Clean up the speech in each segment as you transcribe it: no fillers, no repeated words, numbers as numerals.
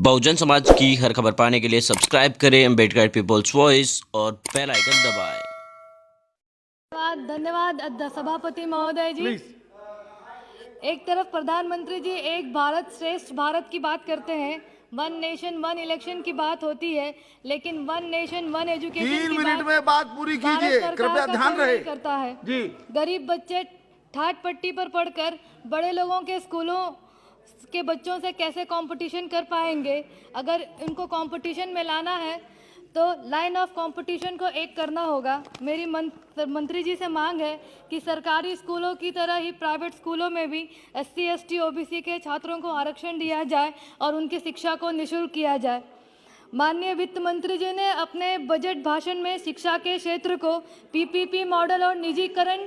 बहुजन समाज की हर खबर पाने के लिए सब्सक्राइब करें अम्बेडकर पीपल्स वॉइस और बेल आइकन दबाएं। धन्यवाद सभापति महोदय जी। एक तरफ प्रधानमंत्री जी एक भारत श्रेष्ठ भारत की बात करते हैं, वन नेशन वन इलेक्शन की बात होती है, लेकिन one nation one education 3 minute में बात पूरी कीजिए, कृपया ध्यान रहे करता है जी। गरीब बच्चे ठाट पट्टी पर पढ़कर बड़े लोगों के स्कूलों के बच्चों से कैसे कंपटीशन कर पाएंगे? अगर इनको कंपटीशन में लाना है तो लाइन ऑफ कंपटीशन को एक करना होगा। मेरी मंत्री जी से मांग है कि सरकारी स्कूलों की तरह ही प्राइवेट स्कूलों में भी SC ST OBC के छात्रों को आरक्षण दिया जाए और उनकी शिक्षा को निःशुल्क किया जाए। माननीय वित्त मंत्री जी ने अपने बजट भाषण में शिक्षा के क्षेत्र को PPP मॉडल और निजीकरण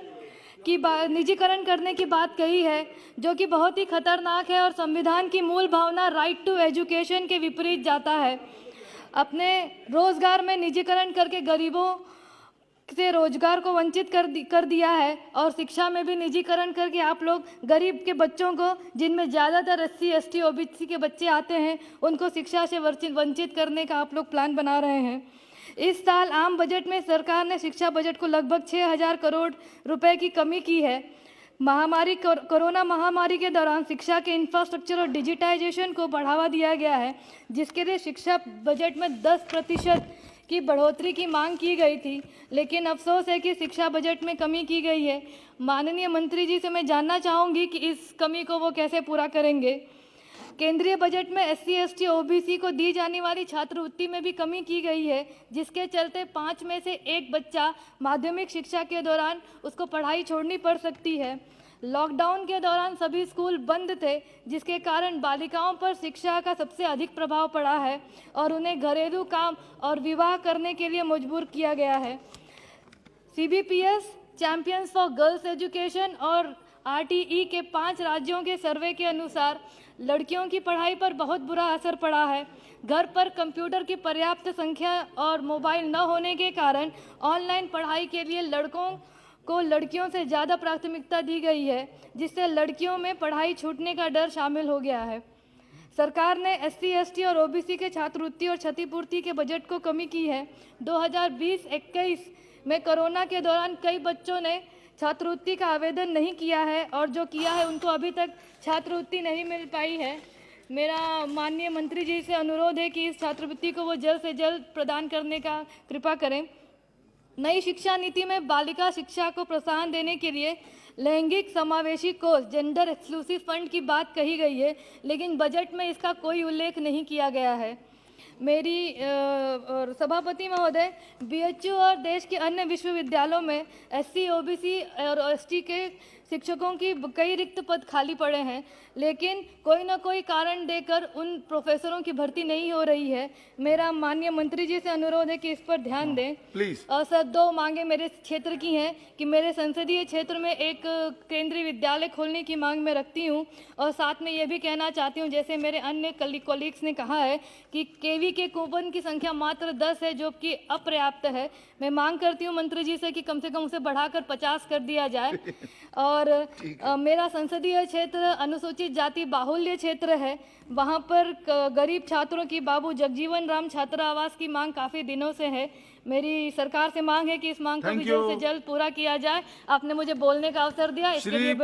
करने की बात कही है, जो कि बहुत ही खतरनाक है और संविधान की मूल भावना राइट टू एजुकेशन के विपरीत जाता है। अपने रोजगार में निजीकरण करके गरीबों से रोजगार को वंचित कर दिया है और शिक्षा में भी निजीकरण करके आप लोग गरीब के बच्चों को, जिनमें ज़्यादातर SC ST OBC के बच्चे आते हैं, उनको शिक्षा से वंचित करने का आप लोग प्लान बना रहे हैं। इस साल आम बजट में सरकार ने शिक्षा बजट को लगभग 6,000 करोड़ रुपए की कमी की है। कोरोना महामारी के दौरान शिक्षा के इंफ्रास्ट्रक्चर और डिजिटाइजेशन को बढ़ावा दिया गया है, जिसके लिए शिक्षा बजट में 10% की बढ़ोतरी की मांग की गई थी, लेकिन अफसोस है कि शिक्षा बजट में कमी की गई है। माननीय मंत्री जी से मैं जानना चाहूँगी कि इस कमी को वो कैसे पूरा करेंगे। केंद्रीय बजट में SC ST OBC को दी जाने वाली छात्रवृत्ति में भी कमी की गई है, जिसके चलते 5 में से 1 बच्चा माध्यमिक शिक्षा के दौरान उसको पढ़ाई छोड़नी पड़ सकती है। लॉकडाउन के दौरान सभी स्कूल बंद थे, जिसके कारण बालिकाओं पर शिक्षा का सबसे अधिक प्रभाव पड़ा है और उन्हें घरेलू काम और विवाह करने के लिए मजबूर किया गया है। CBPS champions for girls education और RTE के 5 राज्यों के सर्वे के अनुसार लड़कियों की पढ़ाई पर बहुत बुरा असर पड़ा है। घर पर कंप्यूटर की पर्याप्त संख्या और मोबाइल न होने के कारण ऑनलाइन पढ़ाई के लिए लड़कों को लड़कियों से ज़्यादा प्राथमिकता दी गई है, जिससे लड़कियों में पढ़ाई छूटने का डर शामिल हो गया है। सरकार ने SC ST और OBC के छात्रवृत्ति और क्षतिपूर्ति के बजट को कमी की है। 2020-21 में कोरोना के दौरान कई बच्चों ने छात्रवृत्ति का आवेदन नहीं किया है और जो किया है उनको अभी तक छात्रवृत्ति नहीं मिल पाई है। मेरा माननीय मंत्री जी से अनुरोध है कि इस छात्रवृत्ति को वो जल्द से जल्द प्रदान करने का कृपा करें। नई शिक्षा नीति में बालिका शिक्षा को प्रोत्साहन देने के लिए लैंगिक समावेशी कोष जेंडर एक्सक्लूसिव फंड की बात कही गई है, लेकिन बजट में इसका कोई उल्लेख नहीं किया गया है। मेरी सभापति महोदय, BHU और देश के अन्य विश्वविद्यालयों में SC OBC और ST के शिक्षकों की कई रिक्त पद खाली पड़े हैं, लेकिन कोई ना कोई कारण देकर उन प्रोफेसरों की भर्ती नहीं हो रही है। मेरा माननीय मंत्री जी से अनुरोध है कि इस पर ध्यान दें प्लीज। और सर, 2 मांगे मेरे क्षेत्र की हैं कि मेरे संसदीय क्षेत्र में एक केंद्रीय विद्यालय खोलने की मांग मैं रखती हूं, और साथ में ये भी कहना चाहती हूं, जैसे मेरे अन्य कोलीग्स ने कहा है कि KV के कूपन की संख्या मात्र 10 है, जो कि अपर्याप्त है। मैं मांग करती हूँ मंत्री जी से कि कम से कम उसे बढ़ाकर 50 कर दिया जाए। और मेरा संसदीय क्षेत्र अनुसूचित जाति बाहुल्य क्षेत्र है, वहाँ पर गरीब छात्रों की बाबू जगजीवन राम छात्र आवास की मांग काफ़ी दिनों से है। मेरी सरकार से मांग है कि इस मांग को भी जल्द से जल्द पूरा किया जाए। आपने मुझे बोलने का अवसर दिया, इसके लिए